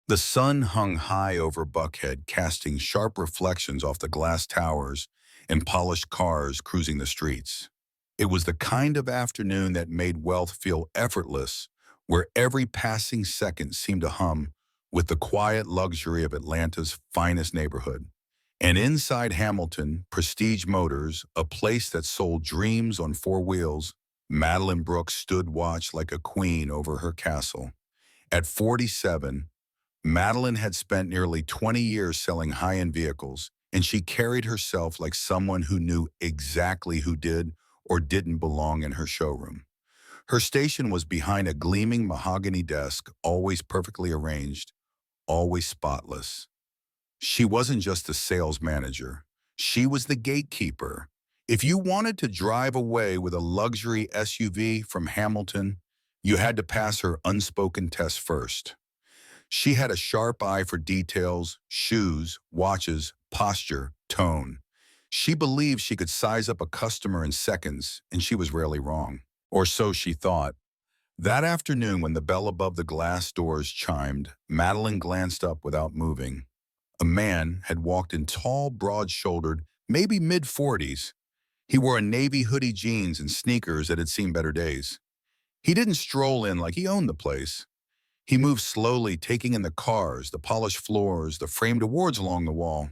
The sun hung high over Buckhead, casting sharp reflections off the glass towers and polished cars cruising the streets. It was the kind of afternoon that made wealth feel effortless, where every passing second seemed to hum with the quiet luxury of Atlanta's finest neighborhood. And inside Hamilton, Prestige Motors, a place that sold dreams on four wheels, Madeline Brooks stood watch like a queen over her castle. At 47, Madeline had spent nearly 20 years selling high-end vehicles, and she carried herself like someone who knew exactly who did or didn't belong in her showroom. Her station was behind a gleaming mahogany desk, always perfectly arranged, always spotless. She wasn't just the sales manager. She was the gatekeeper. If you wanted to drive away with a luxury SUV from Hamilton, you had to pass her unspoken test first. She had a sharp eye for details, shoes, watches, posture, tone. She believed she could size up a customer in seconds, and she was rarely wrong. Or so she thought. That afternoon, when the bell above the glass doors chimed, Madeline glanced up without moving. A man had walked in tall, broad-shouldered, maybe mid-40s. He wore a navy hoodie jeans and sneakers that had seen better days. He didn't stroll in like he owned the place. He moved slowly, taking in the cars, the polished floors, the framed awards along the wall.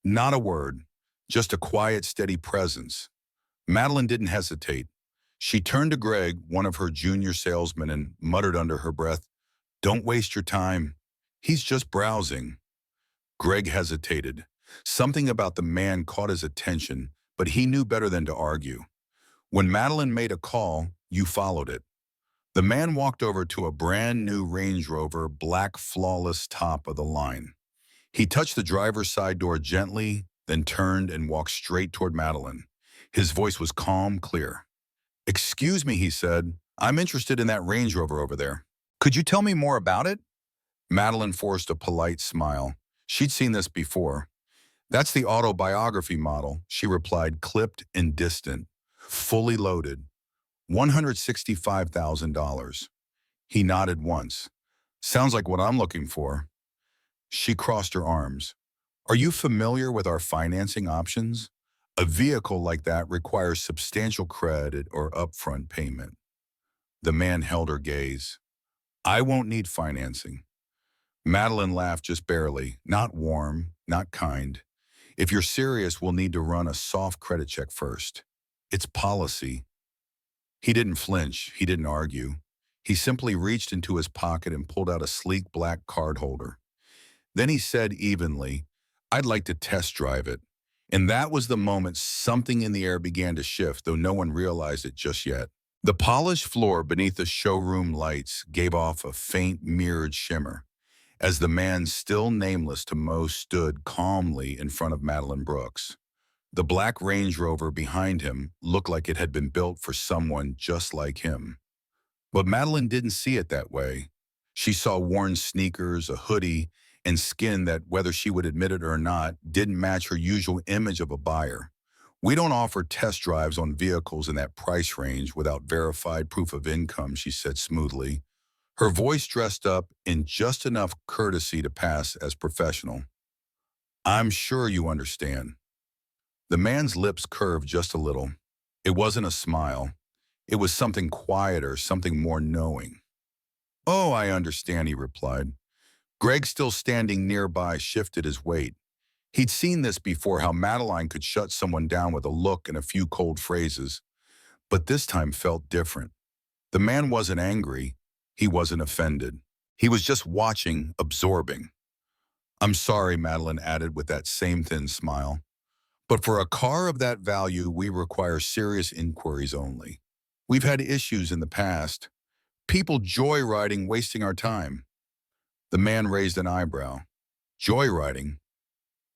Not a word, just a quiet, steady presence. Madeline didn't hesitate. She turned to Greg, one of her junior salesmen, and muttered under her breath, "Don't waste your time. He's just browsing." Greg hesitated. Something about the man caught his attention, but he knew better than to argue. When Madeline made a call, you followed it. The man walked over to a brand new Range Rover, black, flawless top of the line. He touched the driver's side door gently, then turned and walked straight toward Madeline. His voice was calm, clear. "Excuse me," he said. "I'm interested in that Range Rover over there. Could you tell me more about it?" Madeline forced a polite smile. She'd seen this before. "That's the autobiography model," she replied, clipped and distant. "Fully loaded. $165,000. He nodded once. "Sounds like what I'm looking for." She crossed her arms. "Are you familiar with our financing options? A vehicle like that requires substantial credit or upfront payment." The man held her gaze. "I won't need financing." Madeline laughed just barely, not warm, not kind. "If you're serious, we'll need to run a soft credit check first. It's policy." He didn't flinch. He didn't argue. He simply reached into his pocket and pulled out a sleek black card holder. Then he said evenly, "I'd like to test drive it." And that was the moment something in the air began to shift, though no one realized it just yet. The polished floor beneath the showroom lights gave off a faint mirrored shimmer as the man, still nameless to most, stood calmly in front of Madeline Brooks. The black Range Rover behind him looked like it had been built for someone just like him. But Madeline didn't see it that way. She saw worn sneakers, a hoodie, and skin that, whether she would admit it or not, didn't match her usual image of a buyer. "We don't offer test drives on vehicles in that price range without verified proof of income," she said smoothly, her voice dressed up in just enough courtesy to pass as professional. "I'm sure you understand." The man's lips curved just a little. It wasn't a smile. It was something quieter, something more knowing. "Oh, I understand," he replied. Greg, still standing nearby, shifted his weight. He'd seen this before, how Madeline could shut someone down with a look and a few cold phrases. But this time felt different. The man wasn't angry. He wasn't offended. He was just watching, absorbing. "I'm sorry," Madeline added with that same thin smile. "But for a car of that value, we require serious inquiries only. We've had issues in the past. People joyriding, wasting our time." The man raised an eyebrow. "Joyriding?"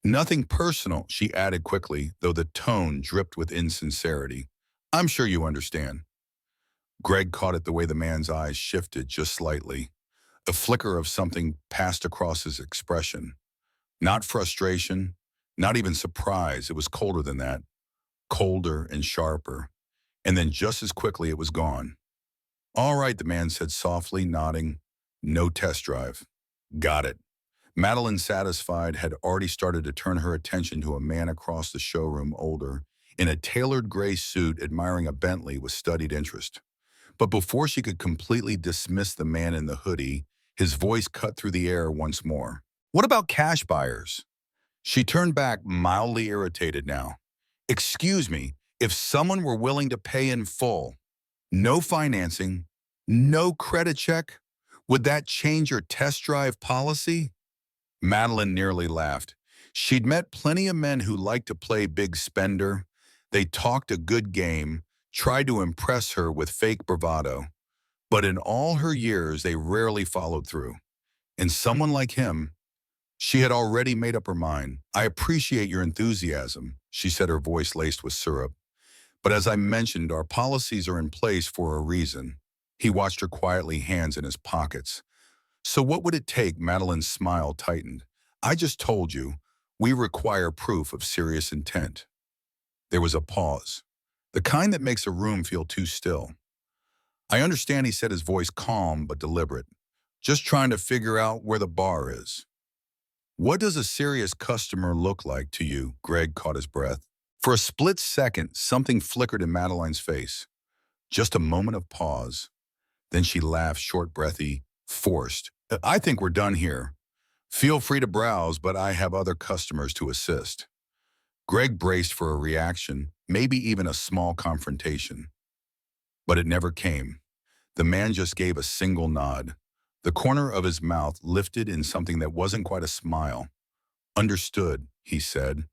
"Nothing personal," she added quickly, though the tone dripped with insincerity. "I'm sure you understand." Greg caught it the way the man's eyes shifted just slightly. A flicker of something passed across his expression. Not frustration, not even surprise. It was colder than that. Colder and sharper. And then just as quickly it was gone. "All right," the man said softly, nodding. "No test drive." Got it. Madeline, satisfied, had already started to turn her attention to a man across the showroom, older, in a tailored gray suit, admiring a Bentley with studied interest. But before she could completely dismiss the man in the hoodie, his voice cut through the air once more. What about cash buyers? She turned back, mildly irritated now. Excuse me, if someone were willing to pay in full, no financing, no credit check, would that change your test drive policy? Madeline nearly laughed. She'd met plenty of men who liked to play big spender. They talked a good game, tried to impress her with fake bravado. But in all her years, they rarely followed through. And someone like him, she had already made up her mind. I appreciate your enthusiasm, she said, her voice laced with syrup. But as I mentioned, our policies are in place for a reason. He watched her quietly, hands in his pockets. So what would it take? Madeline's smile tightened. I just told you, we require proof of serious intent. There was a pause, the kind that makes a room feel too still. I understand, he said, his voice calm but deliberate. Just trying to figure out where the bar is. What does a serious customer look like to you? Greg caught his breath. For a split second, something flickered in Madeline's face. Just a moment of pause. Then she laughed, short, breathy, forced. I think we're done here. Feel free to browse, but I have other customers to assist. Greg braced for a reaction, maybe even a small confrontation. But it never came. The man just gave a single nod. The corner of his mouth lifted in something that wasn't quite a smile. Understood, he said,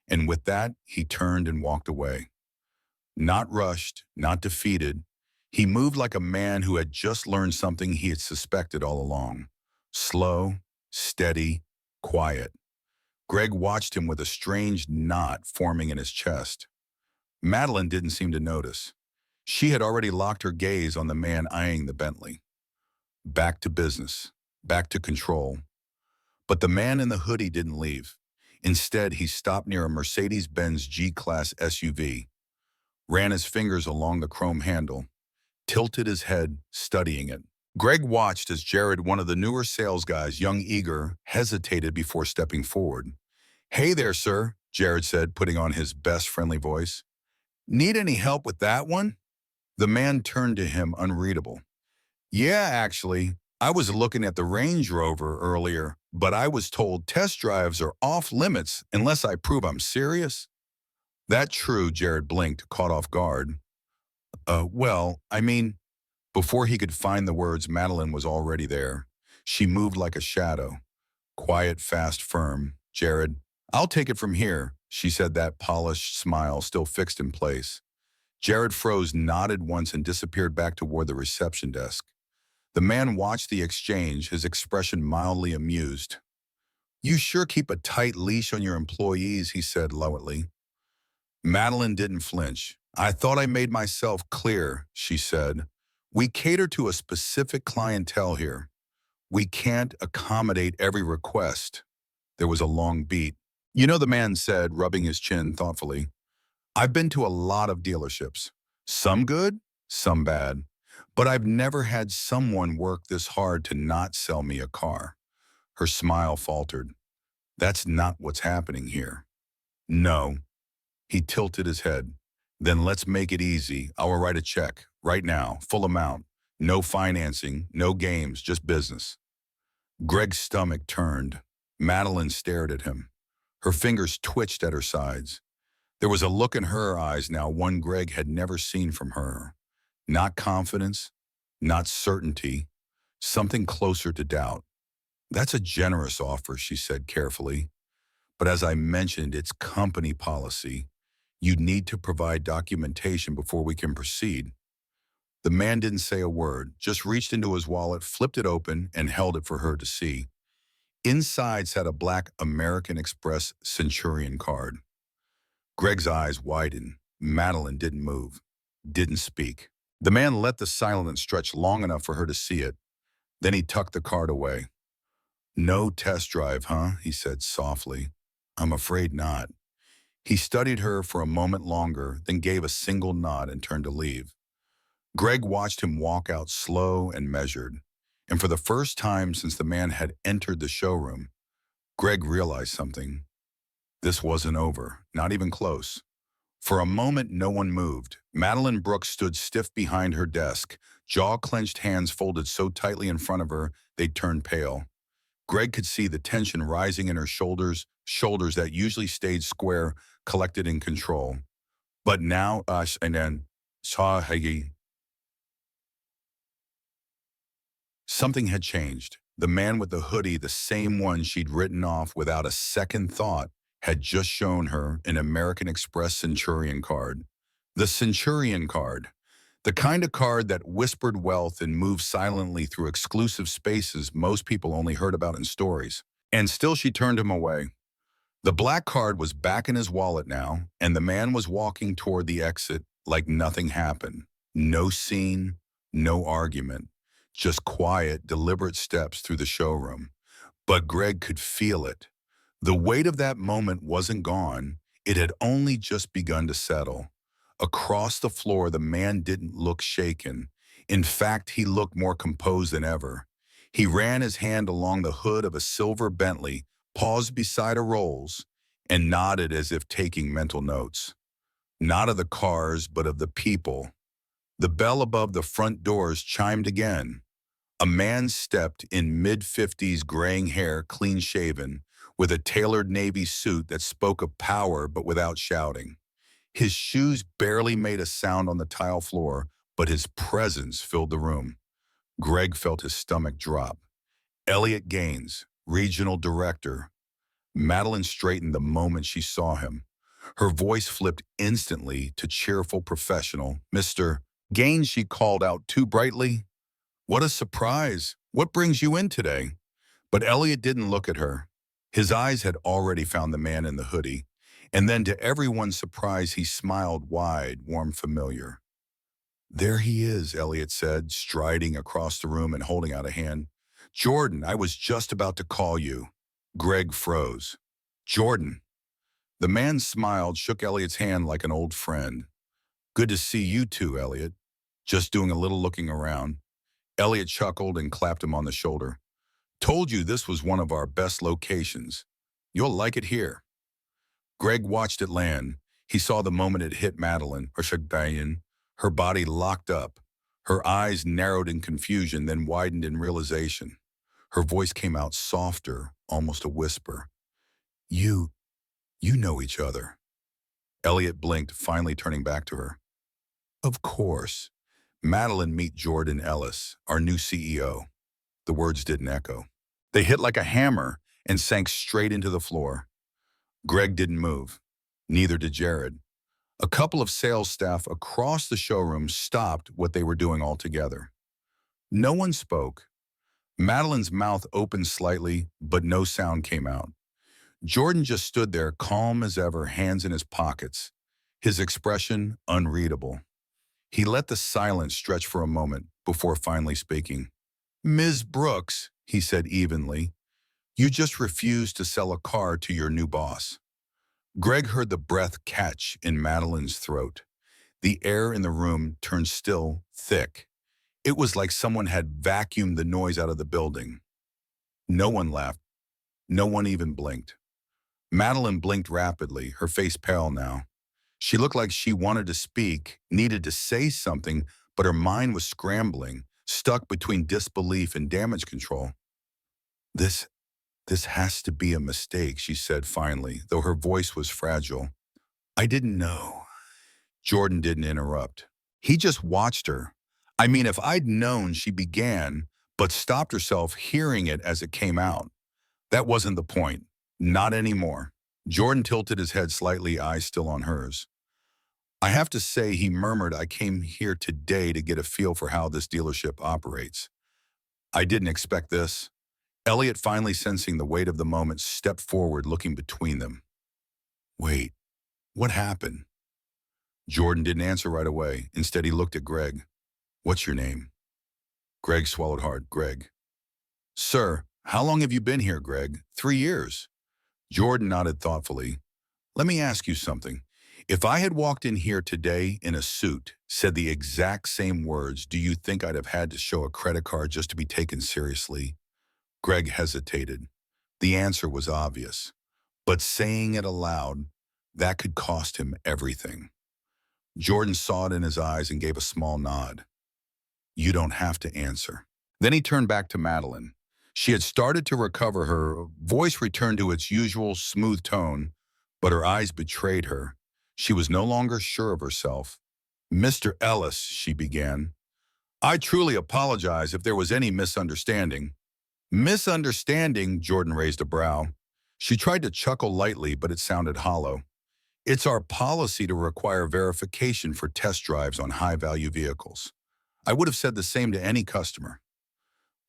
and with that, he turned and walked away. Not rushed, not defeated. He moved like a man who had just learned something he had suspected all along. Slow, steady, quiet. Greg watched him with a strange knot forming in his chest. Madeline didn't seem to notice. She had already locked her gaze on the man eyeing the Bentley. Back to business, back to control. But the man in the hoodie didn't leave. Instead, he stopped near a Mercedes-Benz G-Class SUV, ran his fingers along the chrome handle, tilted his head, studying it. Greg watched as Jared, one of the newer sales guys, young, eager, hesitated before stepping forward. Hey there, sir, Jared said, putting on his best friendly voice. Need any help with that one? The man turned to him, unreadable. Yeah, actually, I was looking at the Range Rover earlier, but I was told test drives are off limits unless I prove I'm serious. That true? Jared blinked, caught off guard. Well, I mean, before he could find the words, Madeline was already there. She moved like a shadow. Quiet, fast, firm. Jared, I'll take it from here, she said, that polished smile still fixed in place. Jared froze, nodded once, and disappeared back toward the reception desk. The man watched the exchange, his expression mildly amused. You sure keep a tight leash on your employees, he said lowly. Madeline didn't flinch. I thought I made myself clear, she said. We cater to a specific clientele here. We can't accommodate every request. There was a long beat. You know, the man said, rubbing his chin thoughtfully. I've been to a lot of dealerships. Some good, some bad. But I've never had someone work this hard to not sell me a car. Her smile faltered. That's not what's happening here. No. He tilted his head. Then let's make it easy. I'll write a check, right now, full amount. No financing, no games, just business. Greg's stomach turned. Madeline stared at him. Her fingers twitched at her sides. There was a look in her eyes now, one Greg had never seen from her. Not confidence, not certainty, something closer to doubt. That's a generous offer, she said carefully. But as I mentioned, it's company policy. You need to provide documentation before we can proceed. The man didn't say a word, just reached into his wallet, flipped it open, and held it for her to see. Inside sat a black American Express Centurion card. Greg's eyes widened. Madeline didn't move, didn't speak. The man let the silence stretch long enough for her to see it. Then he tucked the card away. No test drive, huh? He said softly. I'm afraid not. He studied her for a moment longer, then gave a single nod and turned to leave. Greg watched him walk out, slow and measured. And for the first time since the man had entered the showroom, Greg realized something. This wasn't over, not even close. For a moment, no one moved. Madeline Brooks stood stiff behind her desk, jaw-clenched hands folded so tightly in front of her they'd turned pale. Greg could see the tension rising in her shoulders that usually stayed square, collected in control. But now, and then, saw Hagee. Something had changed. The man with the hoodie, the same one she'd written off without a second thought, had just shown her an American Express Centurion card. The Centurion card. The kind of card that whispered wealth and moved silently through exclusive spaces most people only heard about in stories. And still she turned him away. The black card was back in his wallet now, and the man was walking toward the exit like nothing happened. No scene, no argument, just quiet, deliberate steps through the showroom. But Greg could feel it. The weight of that moment wasn't gone. It had only just begun to settle. Across the floor, the man didn't look shaken. In fact, he looked more composed than ever. He ran his hand along the hood of a silver Bentley, paused beside a Rolls, and nodded as if taking mental notes. Not of the cars, but of the people. The bell above the front doors chimed again. A man stepped in mid-50s, graying hair, clean-shaven, with a tailored navy suit that spoke of power but without shouting. His shoes barely made a sound on the tile floor, but his presence filled the room. Greg felt his stomach drop. Elliot Gaines, regional director. Madeline straightened the moment she saw him. Her voice flipped instantly to cheerful professional. "Mr. Gaines," she called out too brightly. "What a surprise. What brings you in today?" But Elliot didn't look at her. His eyes had already found the man in the hoodie. And then to everyone's surprise, he smiled wide, warm, familiar. "There he is," Elliot said, striding across the room and holding out a hand. "Jordan, I was just about to call you." Greg froze. "Jordan." The man smiled, shook Elliot's hand like an old friend. "Good to see you too, Elliot. Just doing a little looking around." Elliot chuckled and clapped him on the shoulder. "Told you this was one of our best locations. You'll like it here." Greg watched it land. He saw the moment it hit Madeline, or Shagbayan. Her body locked up. Her eyes narrowed in confusion, then widened in realization. Her voice came out softer, almost a whisper. You know each other." Elliot blinked, finally turning back to her. "Of course. Madeline, meet Jordan Ellis, our new CEO." The words didn't echo. They hit like a hammer and sank straight into the floor. Greg didn't move. Neither did Jared. A couple of sales staff across the showroom stopped what they were doing altogether. No one spoke. Madeline's mouth opened slightly, but no sound came out. Jordan just stood there, calm as ever, hands in his pockets, his expression unreadable. He let the silence stretch for a moment before finally speaking. "Ms. Brooks," he said evenly, "you just refused to sell a car to your new boss." Greg heard the breath catch in Madeline's throat. The air in the room turned still, thick. It was like someone had vacuumed the noise out of the building. No one laughed. No one even blinked. Madeline blinked rapidly, her face pale now. She looked like she wanted to speak, needed to say something, but her mind was scrambling, stuck between disbelief and damage control. This has to be a mistake," she said finally, though her voice was fragile. "I didn't know." Jordan didn't interrupt. He just watched her. I mean, if I'd known, she began, but stopped herself hearing it as it came out. That wasn't the point. Not anymore. Jordan tilted his head slightly, eyes still on hers. "I have to say," he murmured, "I came here today to get a feel for how this dealership operates. I didn't expect this." Elliot, finally sensing the weight of the moment, stepped forward, looking between them. "Wait, what happened?" Jordan didn't answer right away. Instead, he looked at Greg. "What's your name?" Greg swallowed hard. "Greg." "Sir, how long have you been here, Greg?" 3 years. Jordan nodded thoughtfully. "Let me ask you something. If I had walked in here today in a suit, said the exact same words, do you think I'd have had to show a credit card just to be taken seriously? Greg hesitated. The answer was obvious, but saying it aloud, that could cost him everything. Jordan saw it in his eyes and gave a small nod. You don't have to answer. Then he turned back to Madeline. She had started to recover, her voice returned to its usual smooth tone, but her eyes betrayed her. She was no longer sure of herself. Mr. Ellis, she began, I truly apologize if there was any misunderstanding. Misunderstanding, Jordan raised a brow. She tried to chuckle lightly, but it sounded hollow. It's our policy to require verification for test drives on high-value vehicles. I would have said the same to any customer.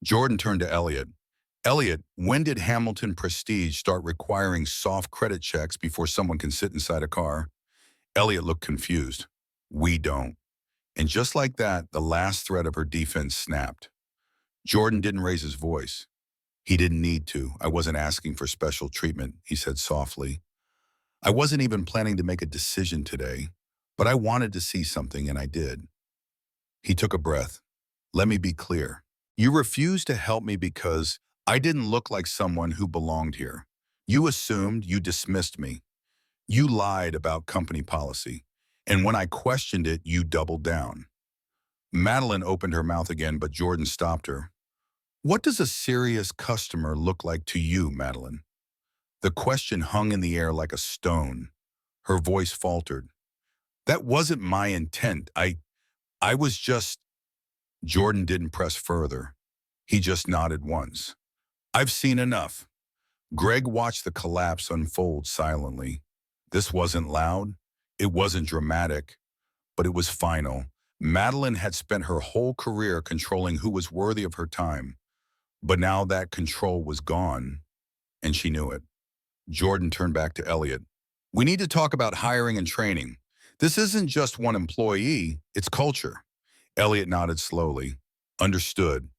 Jordan turned to Elliot. Elliot, when did Hamilton Prestige start requiring soft credit checks before someone can sit inside a car? Elliot looked confused. We don't. And just like that, the last thread of her defense snapped. Jordan didn't raise his voice. He didn't need to. I wasn't asking for special treatment, he said softly. I wasn't even planning to make a decision today, but I wanted to see something and I did. He took a breath. Let me be clear. You refused to help me because I didn't look like someone who belonged here. You assumed, you dismissed me. You lied about company policy. And when I questioned it, you doubled down. Madeline opened her mouth again, but Jordan stopped her. What does a serious customer look like to you, Madeline? The question hung in the air like a stone. Her voice faltered. That wasn't my intent. I was just... Jordan didn't press further. He just nodded once. I've seen enough. Greg watched the collapse unfold silently. This wasn't loud. It wasn't dramatic. But it was final. Madeline had spent her whole career controlling who was worthy of her time. But now that control was gone, and she knew it. Jordan turned back to Elliot. We need to talk about hiring and training. This isn't just one employee, it's culture. Elliot nodded slowly. Understood.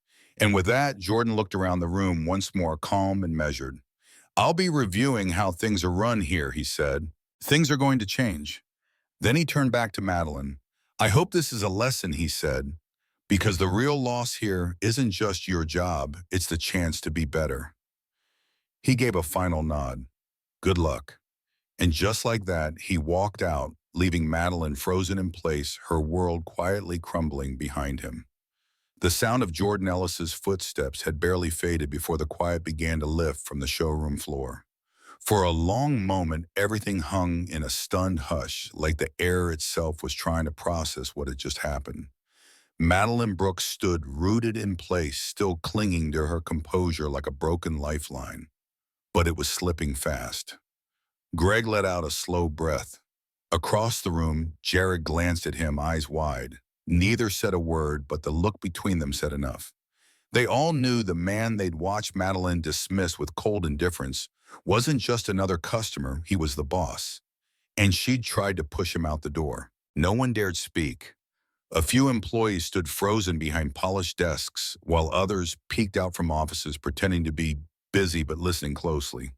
And with that, Jordan looked around the room once more, calm and measured. I'll be reviewing how things are run here, he said. Things are going to change. Then he turned back to Madeline. I hope this is a lesson, he said, because the real loss here isn't just your job, it's the chance to be better. He gave a final nod. Good luck. And just like that, he walked out, leaving Madeline frozen in place, her world quietly crumbling behind him. The sound of Jordan Ellis's footsteps had barely faded before the quiet began to lift from the showroom floor. For a long moment, everything hung in a stunned hush, like the air itself was trying to process what had just happened. Madeline Brooks stood rooted in place, still clinging to her composure like a broken lifeline. But it was slipping fast. Greg let out a slow breath. Across the room, Jared glanced at him, eyes wide. Neither said a word, but the look between them said enough. They all knew the man they'd watched Madeline dismiss with cold indifference wasn't just another customer, he was the boss. And she'd tried to push him out the door. No one dared speak. A few employees stood frozen behind polished desks, while others peeked out from offices pretending to be busy but listening closely.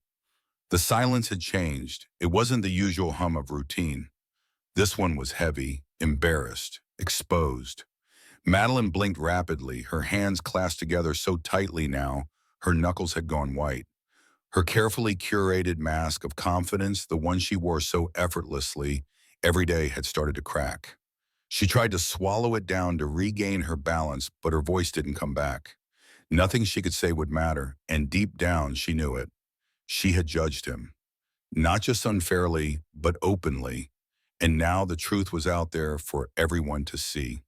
The silence had changed. It wasn't the usual hum of routine. This one was heavy, embarrassed, exposed. Madeline blinked rapidly, her hands clasped together so tightly now, her knuckles had gone white. Her carefully curated mask of confidence, the one she wore so effortlessly every day, had started to crack. She tried to swallow it down to regain her balance, but her voice didn't come back. Nothing she could say would matter, and deep down she knew it. She had judged him. Not just unfairly, but openly. And now the truth was out there for everyone to see.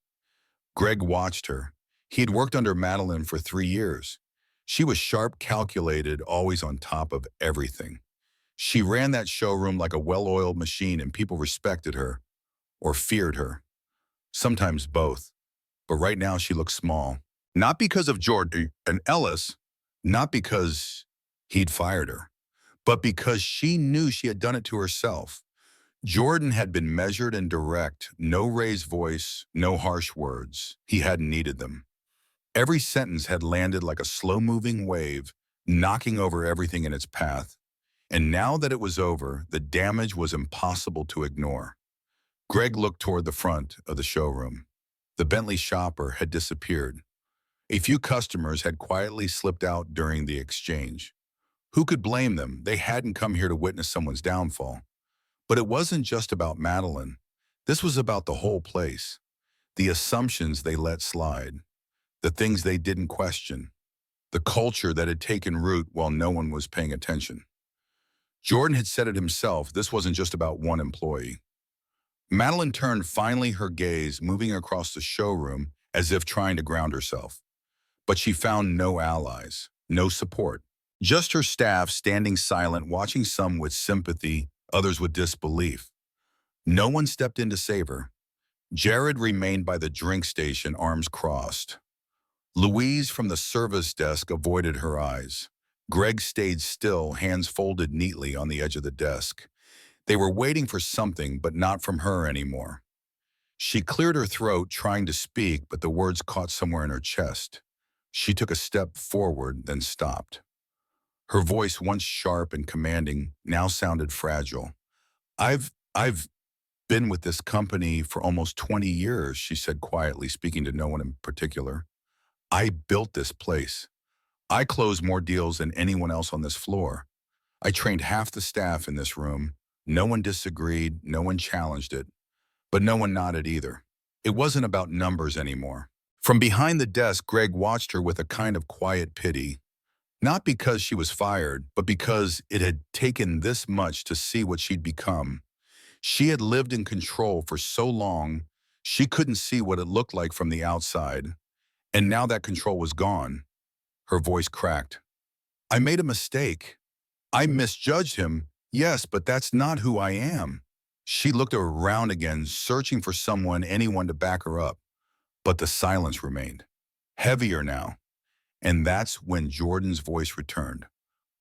Greg watched her. He had worked under Madeline for 3 years. She was sharp, calculated, always on top of everything. She ran that showroom like a well-oiled machine, and people respected her, or feared her. Sometimes both. But right now she looked small. Not because of Jordan and Ellis, not because he'd fired her, but because she knew she had done it to herself. Jordan had been measured and direct, no raised voice, no harsh words. He hadn't needed them. Every sentence had landed like a slow-moving wave, knocking over everything in its path. And now that it was over, the damage was impossible to ignore. Greg looked toward the front of the showroom. The Bentley shopper had disappeared. A few customers had quietly slipped out during the exchange. Who could blame them? They hadn't come here to witness someone's downfall. But it wasn't just about Madeline. This was about the whole place. The assumptions they let slide. The things they didn't question. The culture that had taken root while no one was paying attention. Jordan had said it himself, this wasn't just about one employee. Madeline turned finally, her gaze moving across the showroom as if trying to ground herself. But she found no allies, no support. Just her staff standing silent, watching, some with sympathy, others with disbelief. No one stepped in to save her. Jared remained by the drink station, arms crossed. Louise from the service desk avoided her eyes. Greg stayed still, hands folded neatly on the edge of the desk. They were waiting for something, but not from her anymore. She cleared her throat, trying to speak, but the words caught somewhere in her chest. She took a step forward, then stopped. Her voice, once sharp and commanding, now sounded fragile. I've been with this company for almost 20 years, she said quietly, speaking to no one in particular. I built this place. I closed more deals than anyone else on this floor. I trained half the staff in this room. No one disagreed, no one challenged it, but no one nodded either. It wasn't about numbers anymore. From behind the desk, Greg watched her with a kind of quiet pity. Not because she was fired, but because it had taken this much to see what she'd become. She had lived in control for so long, she couldn't see what it looked like from the outside. And now that control was gone. Her voice cracked. I made a mistake. I misjudged him, yes, but that's not who I am. She looked around again, searching for someone, anyone to back her up. But the silence remained, heavier now. And that's when Jordan's voice returned.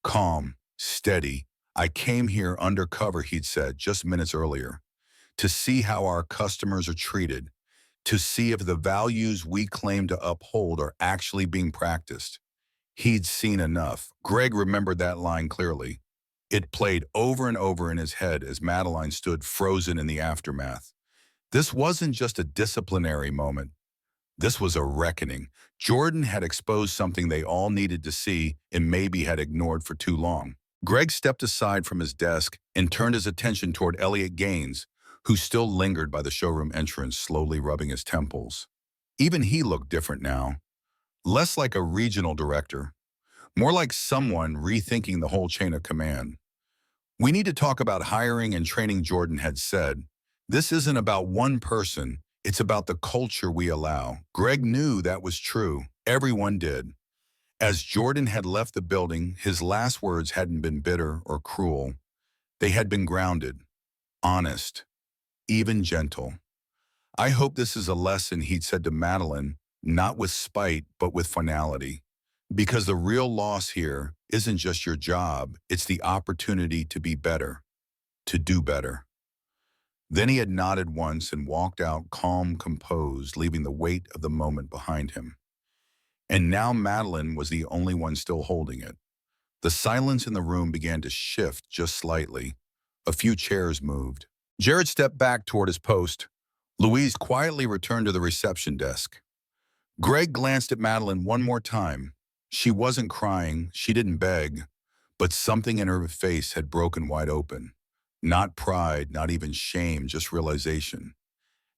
Calm, steady. I came here undercover, he'd said just minutes earlier, to see how our customers are treated, to see if the values we claim to uphold are actually being practiced. He'd seen enough. Greg remembered that line clearly. It played over and over in his head as Madeline stood frozen in the aftermath. This wasn't just a disciplinary moment. This was a reckoning. Jordan had exposed something they all needed to see and maybe had ignored for too long. Greg stepped aside from his desk and turned his attention toward Elliot Gaines, who still lingered by the showroom entrance, slowly rubbing his temples. Even he looked different now. Less like a regional director, more like someone rethinking the whole chain of command. We need to talk about hiring and training, Jordan had said. This isn't about one person. It's about the culture we allow. Greg knew that was true. Everyone did. As Jordan had left the building, his last words hadn't been bitter or cruel. They had been grounded, honest, even gentle. I hope this is a lesson, he'd said to Madeline, not with spite, but with finality. Because the real loss here isn't just your job, it's the opportunity to be better, to do better. Then he had nodded once and walked out, calm, composed, leaving the weight of the moment behind him. And now Madeline was the only one still holding it. The silence in the room began to shift just slightly. A few chairs moved. Jared stepped back toward his post. Louise quietly returned to the reception desk. Greg glanced at Madeline one more time. She wasn't crying, she didn't beg, but something in her face had broken wide open. Not pride, not even shame, just realization.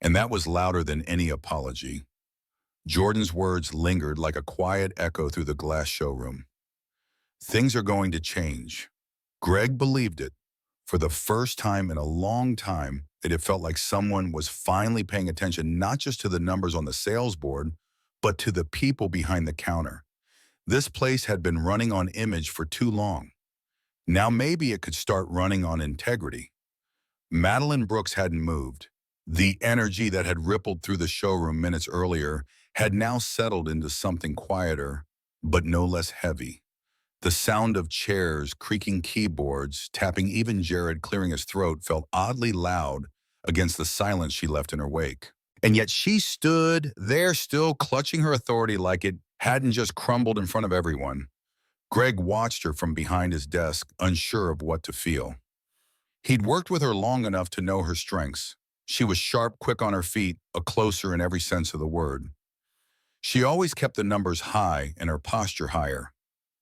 And that was louder than any apology. Jordan's words lingered like a quiet echo through the glass showroom. Things are going to change. Greg believed it. For the first time in a long time, it had felt like someone was finally paying attention not just to the numbers on the sales board, but to the people behind the counter. This place had been running on image for too long. Now maybe it could start running on integrity. Madeline Brooks hadn't moved. The energy that had rippled through the showroom minutes earlier had now settled into something quieter, but no less heavy. The sound of chairs, creaking keyboards, tapping, even Jared clearing his throat felt oddly loud against the silence she left in her wake. And yet she stood there still clutching her authority like it hadn't just crumbled in front of everyone. Greg watched her from behind his desk, unsure of what to feel. He'd worked with her long enough to know her strengths. She was sharp, quick on her feet, a closer in every sense of the word. She always kept the numbers high and her posture higher.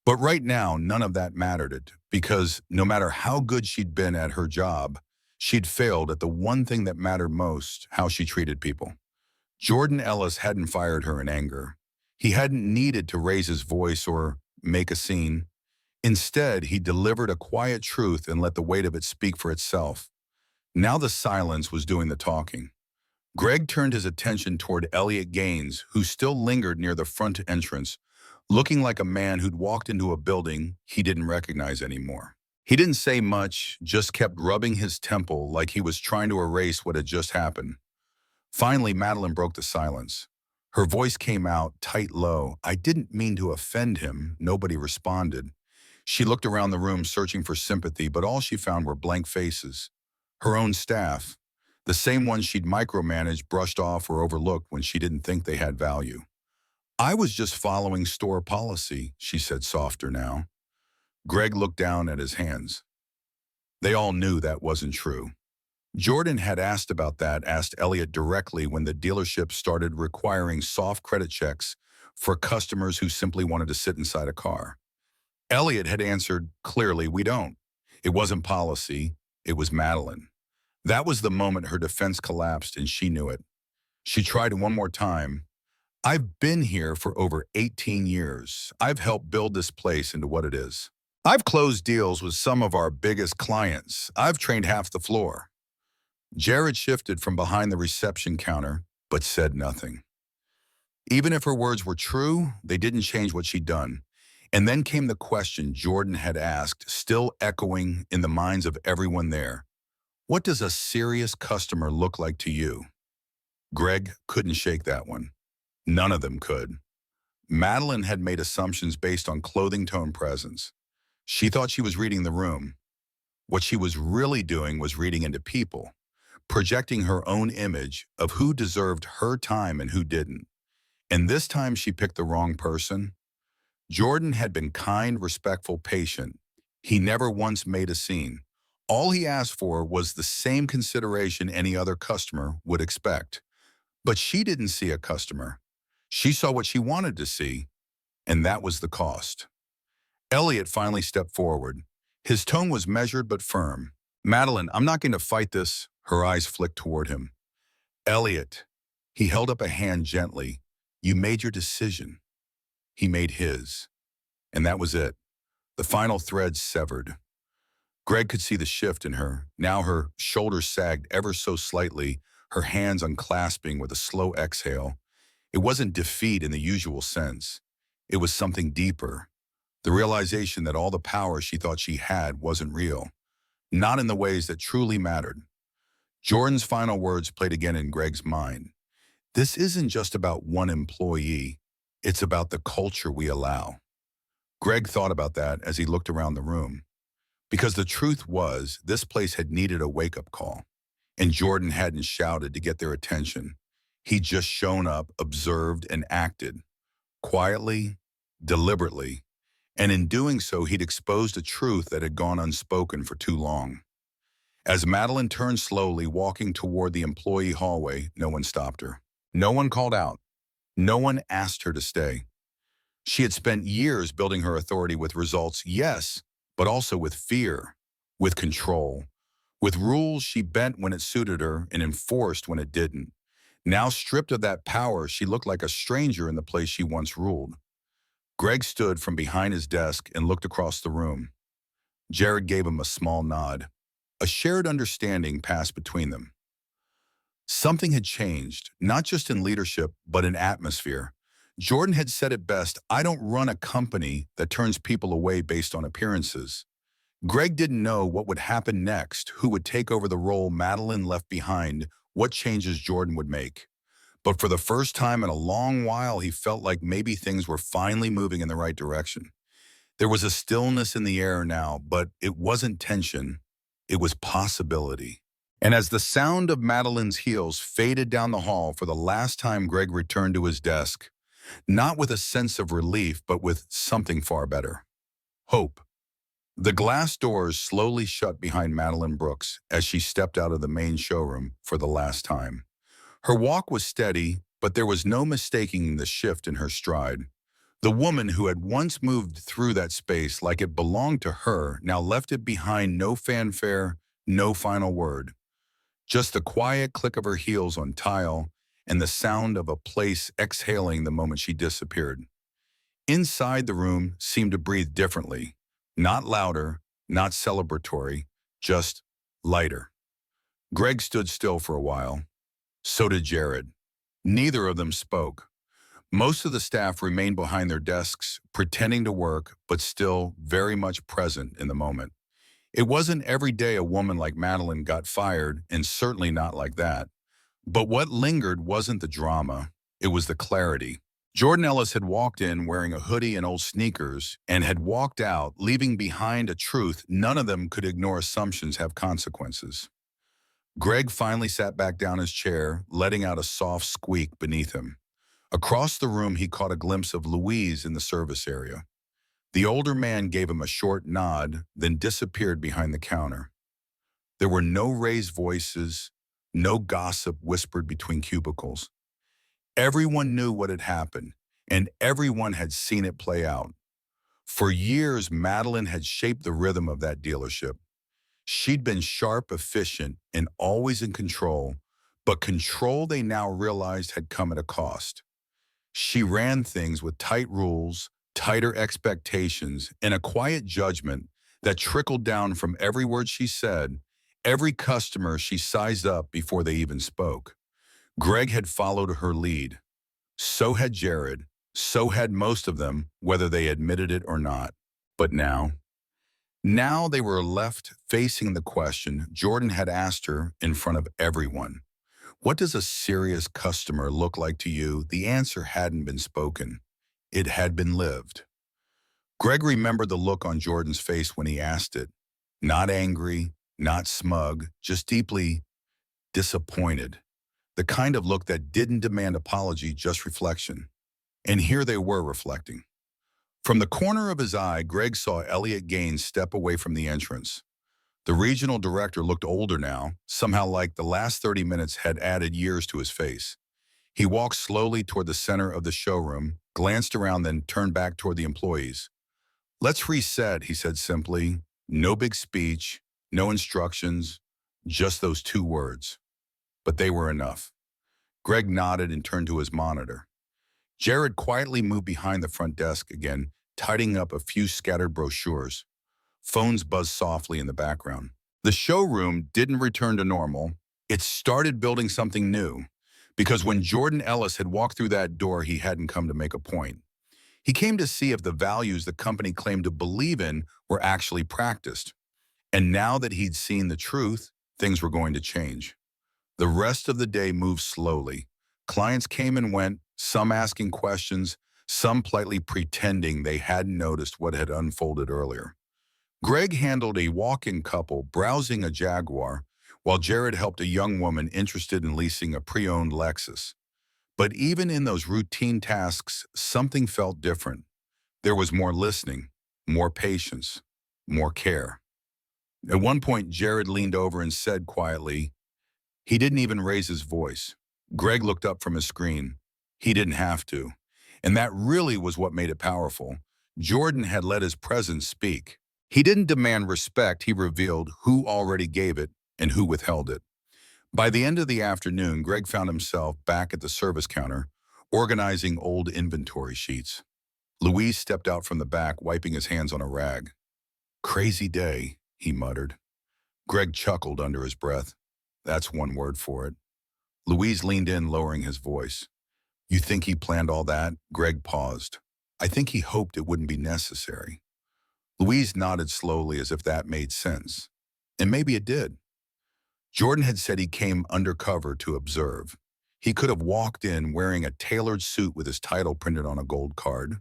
But right now, none of that mattered because no matter how good she'd been at her job, she'd failed at the one thing that mattered most, how she treated people. Jordan Ellis hadn't fired her in anger. He hadn't needed to raise his voice or make a scene. Instead, he delivered a quiet truth and let the weight of it speak for itself. Now the silence was doing the talking. Greg turned his attention toward Elliot Gaines, who still lingered near the front entrance, looking like a man who'd walked into a building he didn't recognize anymore. He didn't say much, just kept rubbing his temple like he was trying to erase what had just happened. Finally, Madeline broke the silence. Her voice came out, tight low. "I didn't mean to offend him." Nobody responded. She looked around the room searching for sympathy, but all she found were blank faces. Her own staff, the same ones she'd micromanaged, brushed off, or overlooked when she didn't think they had value. "I was just following store policy," she said, softer now. Greg looked down at his hands. They all knew that wasn't true. Jordan had asked Elliot directly when the dealership started requiring soft credit checks for customers who simply wanted to sit inside a car. Elliot had answered, "Clearly, we don't." It wasn't policy, it was Madeline. That was the moment her defense collapsed, and she knew it. She tried one more time. "I've been here for over 18 years. I've helped build this place into what it is. I've closed deals with some of our biggest clients. I've trained half the floor." Jared shifted from behind the reception counter, but said nothing. Even if her words were true, they didn't change what she'd done. And then came the question Jordan had asked, still echoing in the minds of everyone there. "What does a serious customer look like to you?" Greg couldn't shake that one. None of them could. Madeline had made assumptions based on clothing tone presence. She thought she was reading the room. What she was really doing was reading into people, projecting her own image of who deserved her time and who didn't. And this time she picked the wrong person. Jordan had been kind, respectful, patient. He never once made a scene. All he asked for was the same consideration any other customer would expect. But she didn't see a customer. She saw what she wanted to see, and that was the cost. Elliot finally stepped forward. His tone was measured but firm. "Madeline, I'm not going to fight this." Her eyes flicked toward him. "Elliot." He held up a hand gently. "You made your decision." He made his. And that was it. The final thread severed. Greg could see the shift in her. Now her shoulders sagged ever so slightly, her hands unclasping with a slow exhale. It wasn't defeat in the usual sense. It was something deeper. The realization that all the power she thought she had wasn't real. Not in the ways that truly mattered. Jordan's final words played again in Greg's mind. "This isn't just about one employee. It's about the culture we allow." Greg thought about that as he looked around the room. Because the truth was, this place had needed a wake-up call. And Jordan hadn't shouted to get their attention. He'd just shown up, observed, and acted. Quietly, deliberately. And in doing so, he'd exposed a truth that had gone unspoken for too long. As Madeline turned slowly, walking toward the employee hallway, no one stopped her. No one called out. No one asked her to stay. She had spent years building her authority with results, yes, but also with fear, with control, with rules she bent when it suited her and enforced when it didn't. Now stripped of that power, she looked like a stranger in the place she once ruled. Greg stood from behind his desk and looked across the room. Jared gave him a small nod. A shared understanding passed between them. Something had changed, not just in leadership, but in atmosphere. Jordan had said it best, "I don't run a company that turns people away based on appearances." Greg didn't know what would happen next, who would take over the role Madeline left behind, what changes Jordan would make. But for the first time in a long while, he felt like maybe things were finally moving in the right direction. There was a stillness in the air now, but it wasn't tension. It was possibility. And as the sound of Madeline's heels faded down the hall for the last time, Greg returned to his desk, not with a sense of relief, but with something far better. Hope. The glass doors slowly shut behind Madeline Brooks as she stepped out of the main showroom for the last time. Her walk was steady, but there was no mistaking the shift in her stride. The woman who had once moved through that space like it belonged to her now left it behind, no fanfare, no final word. Just the quiet click of her heels on tile and the sound of a place exhaling the moment she disappeared. Inside the room seemed to breathe differently, not louder, not celebratory, just lighter. Greg stood still for a while. So did Jared. Neither of them spoke. Most of the staff remained behind their desks, pretending to work, but still very much present in the moment. It wasn't every day a woman like Madeline got fired, and certainly not like that. But what lingered wasn't the drama, it was the clarity. Jordan Ellis had walked in wearing a hoodie and old sneakers and had walked out, leaving behind a truth none of them could ignore. Assumptions have consequences. Greg finally sat back down his chair, letting out a soft squeak beneath him. Across the room, he caught a glimpse of Louise in the service area. The older man gave him a short nod, then disappeared behind the counter. There were no raised voices, no gossip whispered between cubicles. Everyone knew what had happened, and everyone had seen it play out. For years, Madeline had shaped the rhythm of that dealership. She'd been sharp, efficient, and always in control, but control they now realized had come at a cost. She ran things with tight rules, tighter expectations, and a quiet judgment that trickled down from every word she said, every customer she sized up before they even spoke. Greg had followed her lead. So had Jared. So had most of them, whether they admitted it or not. But now they were left facing the question Jordan had asked her in front of everyone. What does a serious customer look like to you? The answer hadn't been spoken. It had been lived. Greg remembered the look on Jordan's face when he asked it. Not angry, not smug, just deeply disappointed. The kind of look that didn't demand apology, just reflection. And here they were reflecting. From the corner of his eye, Greg saw Elliot Gaines step away from the entrance. The regional director looked older now, somehow like the last 30 minutes had added years to his face. He walked slowly toward the center of the showroom, glanced around, then turned back toward the employees. Let's reset, he said simply. No big speech, no instructions, just those two words. But they were enough. Greg nodded and turned to his monitor. Jared quietly moved behind the front desk again, tidying up a few scattered brochures. Phones buzzed softly in the background. The showroom didn't return to normal. It started building something new. Because when Jordan Ellis had walked through that door, he hadn't come to make a point. He came to see if the values the company claimed to believe in were actually practiced. And now that he'd seen the truth, things were going to change. The rest of the day moved slowly. Clients came and went, some asking questions, some politely pretending they hadn't noticed what had unfolded earlier. Greg handled a walk-in couple browsing a Jaguar, while Jared helped a young woman interested in leasing a pre-owned Lexus. But even in those routine tasks, something felt different. There was more listening, more patience, more care. At one point, Jared leaned over and said quietly, he didn't even raise his voice. Greg looked up from his screen. He didn't have to. And that really was what made it powerful. Jordan had let his presence speak. He didn't demand respect, he revealed who already gave it and who withheld it. By the end of the afternoon, Greg found himself back at the service counter, organizing old inventory sheets. Louise stepped out from the back, wiping his hands on a rag. Crazy day, he muttered. Greg chuckled under his breath. That's one word for it. Louise leaned in, lowering his voice. You think he planned all that? Greg paused. I think he hoped it wouldn't be necessary. Louise nodded slowly as if that made sense. And maybe it did. Jordan had said he came undercover to observe. He could have walked in wearing a tailored suit with his title printed on a gold card.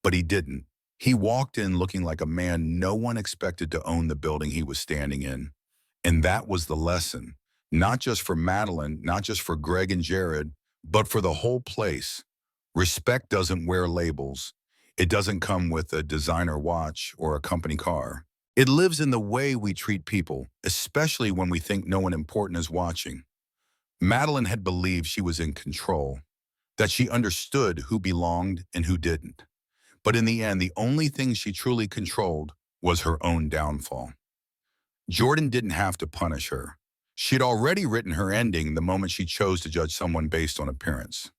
But he didn't. He walked in looking like a man no one expected to own the building he was standing in. And that was the lesson. Not just for Madeline, not just for Greg and Jared, but for the whole place. Respect doesn't wear labels. It doesn't come with a designer watch or a company car. It lives in the way we treat people, especially when we think no one important is watching. Madeline had believed she was in control, that she understood who belonged and who didn't. But in the end, the only thing she truly controlled was her own downfall. Jordan didn't have to punish her. She'd already written her ending the moment she chose to judge someone based on appearance.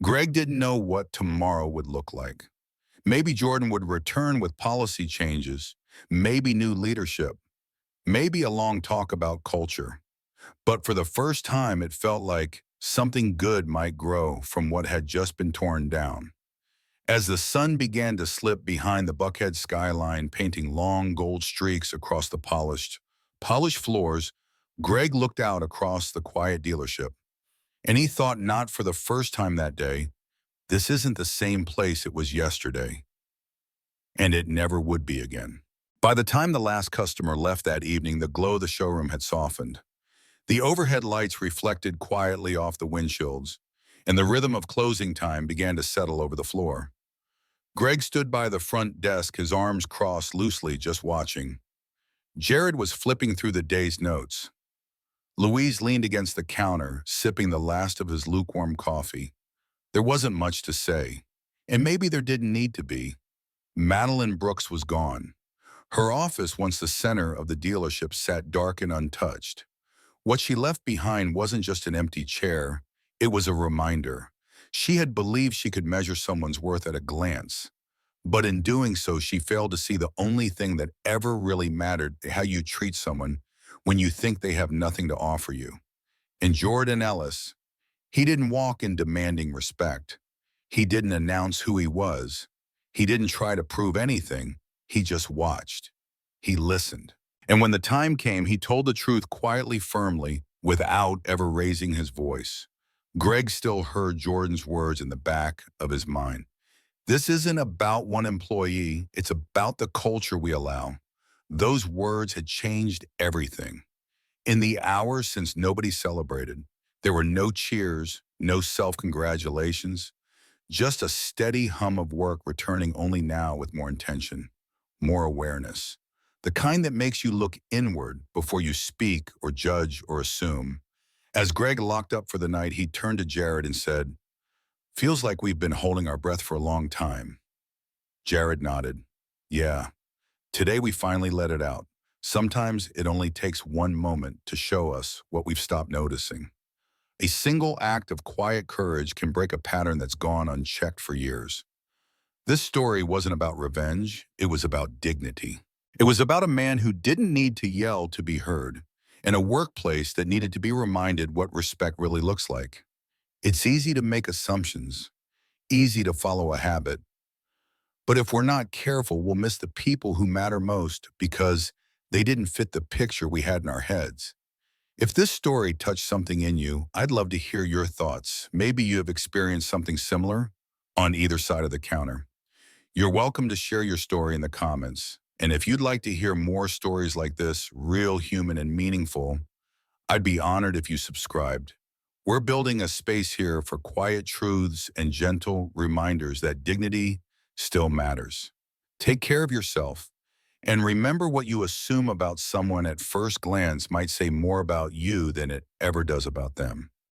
Greg didn't know what tomorrow would look like. Maybe Jordan would return with policy changes, maybe new leadership, maybe a long talk about culture. But for the first time, it felt like something good might grow from what had just been torn down. As the sun began to slip behind the Buckhead skyline, painting long gold streaks across the polished floors, Greg looked out across the quiet dealership. And he thought not for the first time that day, this isn't the same place it was yesterday. And it never would be again. By the time the last customer left that evening, the glow of the showroom had softened. The overhead lights reflected quietly off the windshields, and the rhythm of closing time began to settle over the floor. Greg stood by the front desk, his arms crossed loosely, just watching. Jared was flipping through the day's notes. Louise leaned against the counter, sipping the last of his lukewarm coffee. There wasn't much to say, and maybe there didn't need to be. Madeline Brooks was gone. Her office, once the center of the dealership, sat dark and untouched. What she left behind wasn't just an empty chair, it was a reminder. She had believed she could measure someone's worth at a glance. But in doing so, she failed to see the only thing that ever really mattered: how you treat someone when you think they have nothing to offer you. And Jordan Ellis, he didn't walk in demanding respect. He didn't announce who he was. He didn't try to prove anything. He just watched. He listened. And when the time came, he told the truth quietly, firmly, without ever raising his voice. Greg still heard Jordan's words in the back of his mind. This isn't about one employee, it's about the culture we allow. Those words had changed everything. In the hours since nobody celebrated, there were no cheers, no self-congratulations, just a steady hum of work returning only now with more intention, more awareness. The kind that makes you look inward before you speak or judge or assume. As Greg locked up for the night, he turned to Jared and said, "Feels like we've been holding our breath for a long time." Jared nodded. "Yeah, today we finally let it out. Sometimes it only takes one moment to show us what we've stopped noticing." A single act of quiet courage can break a pattern that's gone unchecked for years. This story wasn't about revenge, it was about dignity. It was about a man who didn't need to yell to be heard, and a workplace that needed to be reminded what respect really looks like. It's easy to make assumptions, easy to follow a habit, but if we're not careful, we'll miss the people who matter most because they didn't fit the picture we had in our heads. If this story touched something in you, I'd love to hear your thoughts. Maybe you have experienced something similar on either side of the counter. You're welcome to share your story in the comments. And if you'd like to hear more stories like this, real, human, and meaningful, I'd be honored if you subscribed. We're building a space here for quiet truths and gentle reminders that dignity still matters. Take care of yourself. And remember, what you assume about someone at first glance might say more about you than it ever does about them.